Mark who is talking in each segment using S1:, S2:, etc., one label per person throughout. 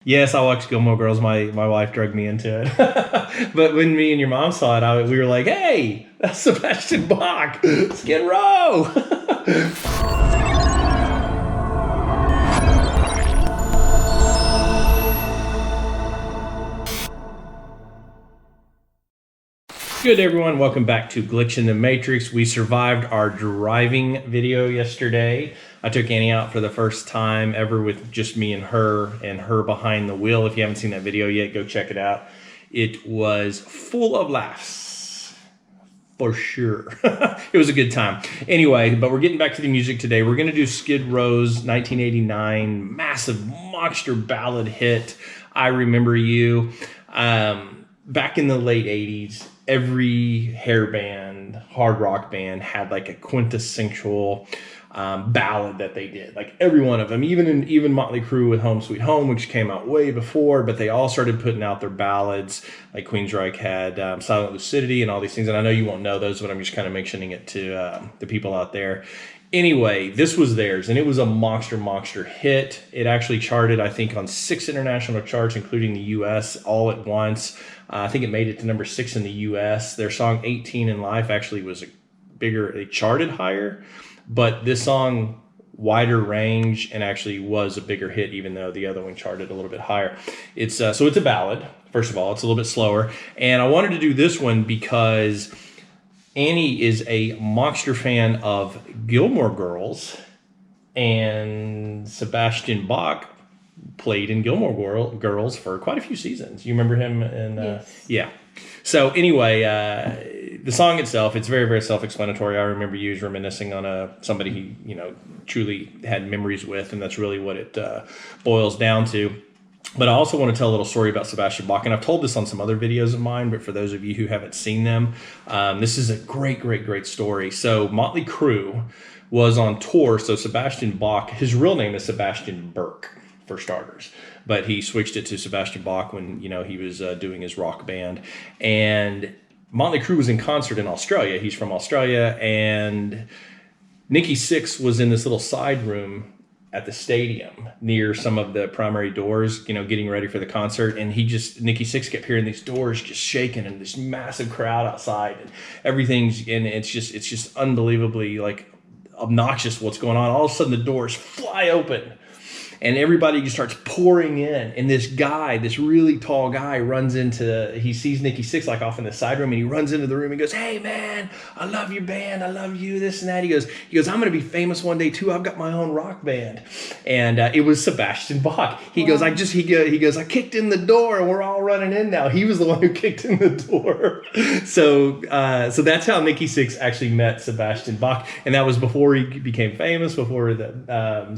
S1: Yes, I watched Gilmore Girls. My wife dragged me into it. But when me and your mom saw it, we were like, hey, that's Sebastian Bach. Skid Row. Good, everyone. Welcome back to Glitch in the Matrix. We survived our driving video yesterday. I took Annie out for the first time ever with just me and her behind the wheel. If you haven't seen that video yet, go check it out. It was full of laughs, for sure. It was a good time. Anyway, but we're getting back to the music today. We're going to do Skid Row's 1989 massive monster ballad hit, I Remember You. Back in the late 80s, every hair band, hard rock band had like a quintessential ballad that they did. Like every one of them, even Motley Crue with Home Sweet Home, which came out way before, but they all started putting out their ballads. Like Queensryche had Silent Lucidity and all these things. And I know you won't know those, but I'm just kind of mentioning it to the people out there. Anyway, this was theirs, and it was a monster hit. It actually charted, I think, on 6 international charts, including the U.S., all at once. I think it made it to number 6 in the U.S. Their song 18 in Life actually was it charted higher, but this song, wider range, and actually was a bigger hit, even though the other one charted a little bit higher. So it's a ballad, first of all. It's a little bit slower, and I wanted to do this one because Annie is a monster fan of Gilmore Girls, and Sebastian Bach played in Gilmore Girls for quite a few seasons. You remember him?
S2: Yes.
S1: Yeah. So anyway, the song itself, it's very, very self-explanatory. I Remember You is reminiscing on somebody he, truly had memories with, and that's really what it boils down to. But I also want to tell a little story about Sebastian Bach, and I've told this on some other videos of mine, but for those of you who haven't seen them, this is a great story. So Motley Crue was on tour, so Sebastian Bach, his real name is Sebastian Burke, for starters, but he switched it to Sebastian Bach when, he was doing his rock band. And Motley Crue was in concert in Australia. He's from Australia, and Nikki Sixx was in this little side room at the stadium near some of the primary doors, getting ready for the concert. And Nikki Sixx kept hearing these doors just shaking and this massive crowd outside and it's just unbelievably like obnoxious what's going on. All of a sudden the doors fly open and everybody just starts pouring in. And this guy, this really tall guy, he sees Nikki Sixx like off in the side room, and he runs into the room and goes, "Hey man, I love your band. I love you, this and that." He goes, I'm going to be famous one day too. I've got my own rock band. And it was Sebastian Bach. He goes, I kicked in the door and we're all running in now. He was the one who kicked in the door. So that's how Nikki Sixx actually met Sebastian Bach. And that was before he became famous, before the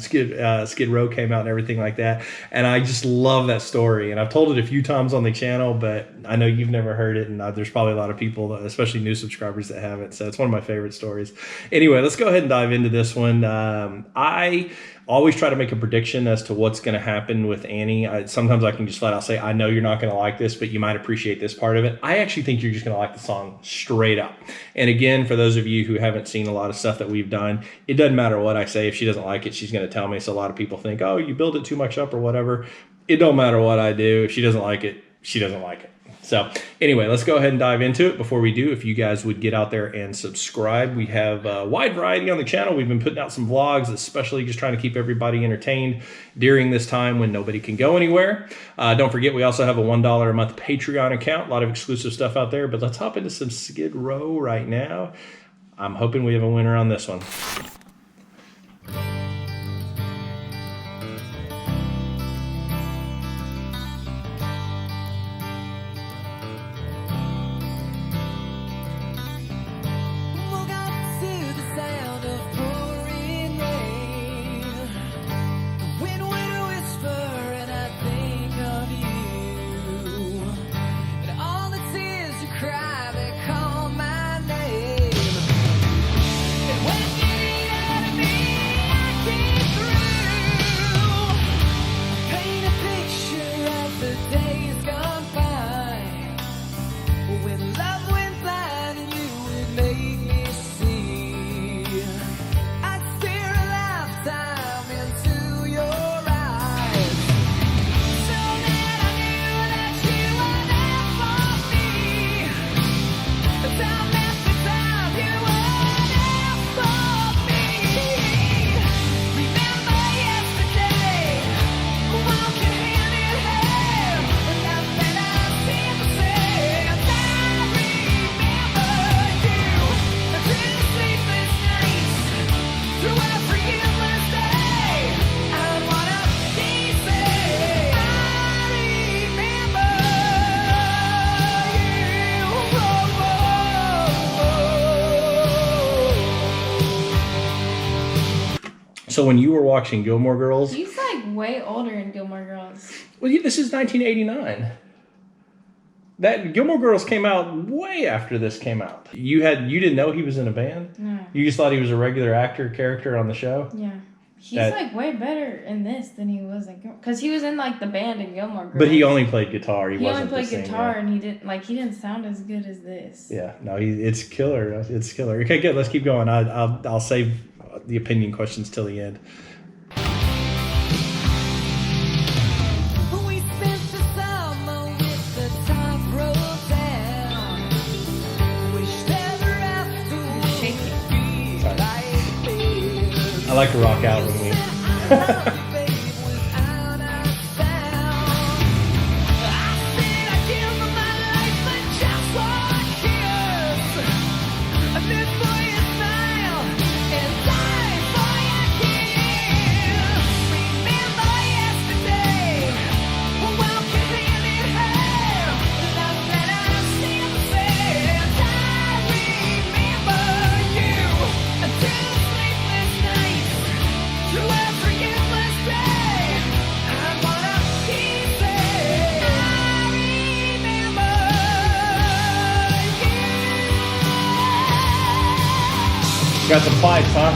S1: Skid Row came out and everything like that. And I just love that story, and I've told it a few times on the channel, but I know you've never heard it, and there's probably a lot of people, especially new subscribers, that haven't, so it's one of my favorite stories. Anyway, let's go ahead and dive into this one. I always try to make a prediction as to what's going to happen with Annie. Sometimes I can just flat out say, I know you're not going to like this, but you might appreciate this part of it. I actually think you're just going to like the song straight up. And again, for those of you who haven't seen a lot of stuff that we've done, it doesn't matter what I say. If she doesn't like it, she's going to tell me. So a lot of people think, oh, you build it too much up or whatever. It don't matter what I do. If she doesn't like it, she doesn't like it. So anyway, let's go ahead and dive into it. Before we do, if you guys would get out there and subscribe, we have a wide variety on the channel. We've been putting out some vlogs, especially just trying to keep everybody entertained during this time when nobody can go anywhere. Don't forget, we also have a $1 a month Patreon account. A lot of exclusive stuff out there, but let's hop into some Skid Row right now. I'm hoping we have a winner on this one.
S3: Cry, they call my name. And when
S1: So when you were watching Gilmore Girls...
S2: He's like way older in Gilmore Girls.
S1: Well, yeah, this is 1989. That Gilmore Girls came out way after this came out. You didn't know he was in a band?
S2: No.
S1: You just thought he was a regular character on the show?
S2: Yeah. He's like way better in this than he was in Gilmore, because he was in like the band in Gilmore Girls.
S1: But he only played guitar. He
S2: only played
S1: the
S2: guitar,
S1: singer.
S2: and he didn't sound as good as this.
S1: Yeah, no, it's killer. It's killer. Okay, good. Let's keep going. I'll save the opinion questions till the end. I like to rock out when we... Got some pipes, huh?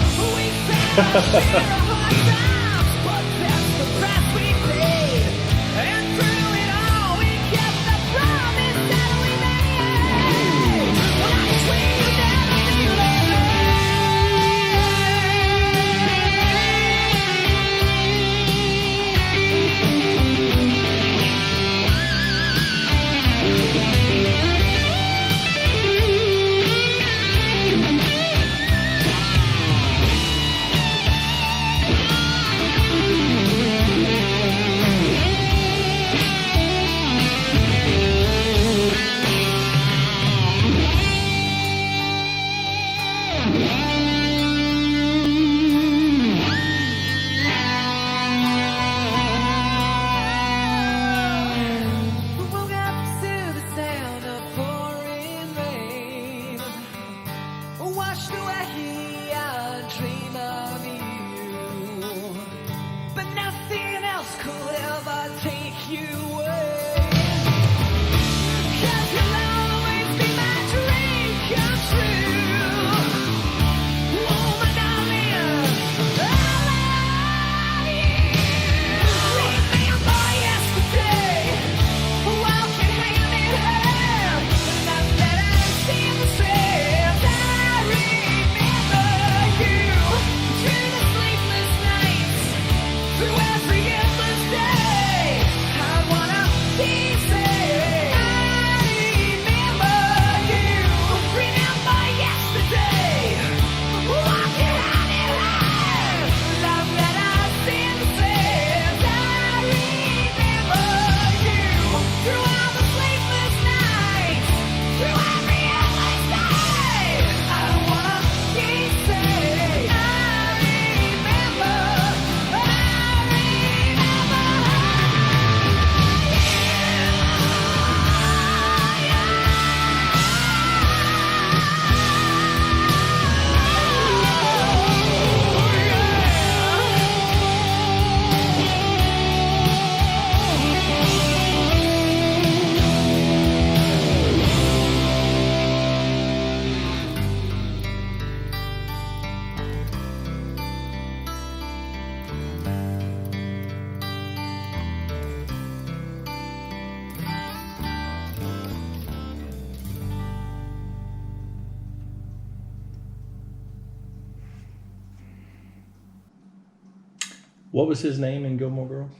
S1: What was his name in Gilmore Girls?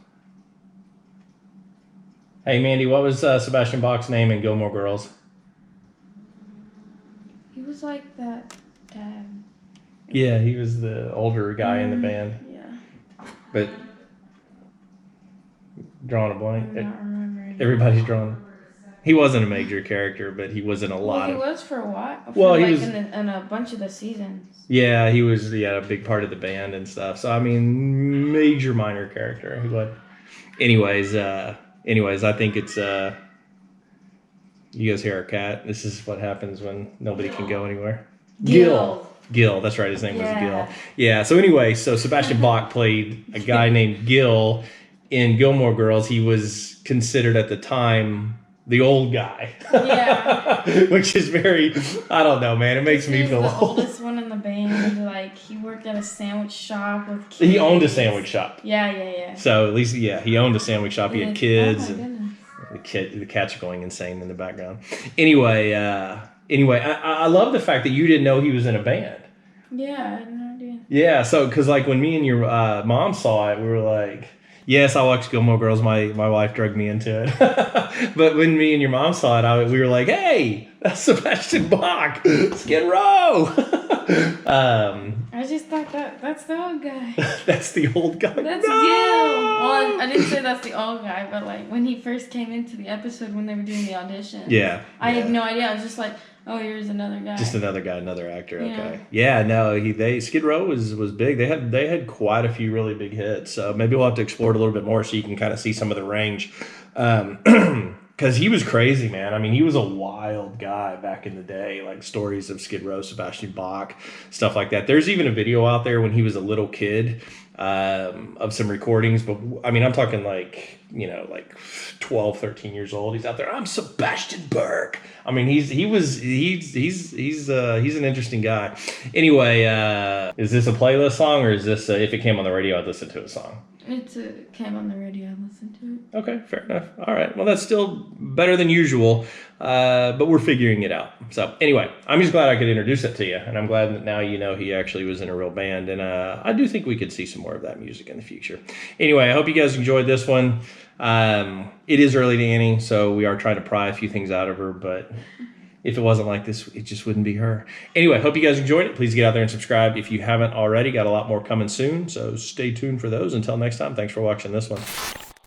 S1: Hey, Mandy, what was Sebastian Bach's name in Gilmore Girls?
S2: He was like that dad.
S1: Yeah, he was the older guy in the band.
S2: Yeah.
S1: But drawing a blank.
S2: I'm not remembering.
S1: Everybody's drawing. He wasn't a major character, but he was in a lot
S2: Well,
S1: of...
S2: he was for a while.
S1: Well,
S2: he
S1: he
S2: was
S1: was...
S2: in a bunch of the seasons.
S1: Yeah, he was a big part of the band and stuff. So, I mean, major minor character. But anyways, I think it's... you guys hear our cat? This is what happens when nobody can go anywhere. Gil. Gil, that's right. His name was
S2: Yeah.
S1: Gil. Yeah. So anyway, so Sebastian Bach played a guy named Gil in Gilmore Girls. He was considered at the time the old guy.
S2: Yeah.
S1: Which is very, I don't know, man. It makes
S2: He
S1: me
S2: was
S1: feel
S2: the
S1: old.
S2: oldest one in the band. Like, he worked at a sandwich shop with kids.
S1: He owned a sandwich shop.
S2: Yeah.
S1: So at least, yeah, he owned a sandwich shop. He had kids.
S2: Oh, my
S1: And
S2: goodness.
S1: the cats are going insane in the background. Anyway, I love the fact that you didn't know he was in a band.
S2: Yeah, I had no idea.
S1: Yeah, so because like when me and your mom saw it, we were like, yes, I watched Gilmore Girls. My wife dragged me into it. But when me and your mom saw it, we were like, hey, that's Sebastian Bach, Skid Row.
S2: I just thought that's the old guy.
S1: That's the old guy.
S2: That's
S1: No!
S2: Gil. Well, I didn't say that's the old guy, but like when he first came into the episode when they were doing the audition.
S1: Yeah.
S2: I had no idea. I was just like, oh, here's another guy.
S1: Just another guy, another actor.
S2: Yeah.
S1: Okay. Yeah. No. Skid Row was big. They had quite a few really big hits. So maybe we'll have to explore it a little bit more so you can kind of see some of the range. Because he was crazy, man. I mean, he was a wild guy back in the day. Like stories of Skid Row, Sebastian Bach, stuff like that. There's even a video out there when he was a little kid of some recordings. But I mean, I'm talking like 12, 13 years old. He's out there. I'm Sebastian Bach. I mean, he's an interesting guy. Anyway, is this a playlist song or is this if it came on the radio, I'd listen to a song?
S2: It came on the radio. I listened to it.
S1: Okay, fair enough. All right. Well, that's still better than usual, but we're figuring it out. So anyway, I'm just glad I could introduce it to you, and I'm glad that now you know he actually was in a real band, and I do think we could see some more of that music in the future. Anyway, I hope you guys enjoyed this one. It is early to Annie, so we are trying to pry a few things out of her, but if it wasn't like this, it just wouldn't be her. Anyway, hope you guys enjoyed it. Please get out there and subscribe if you haven't already. Got a lot more coming soon, so stay tuned for those. Until next time, thanks for watching this one.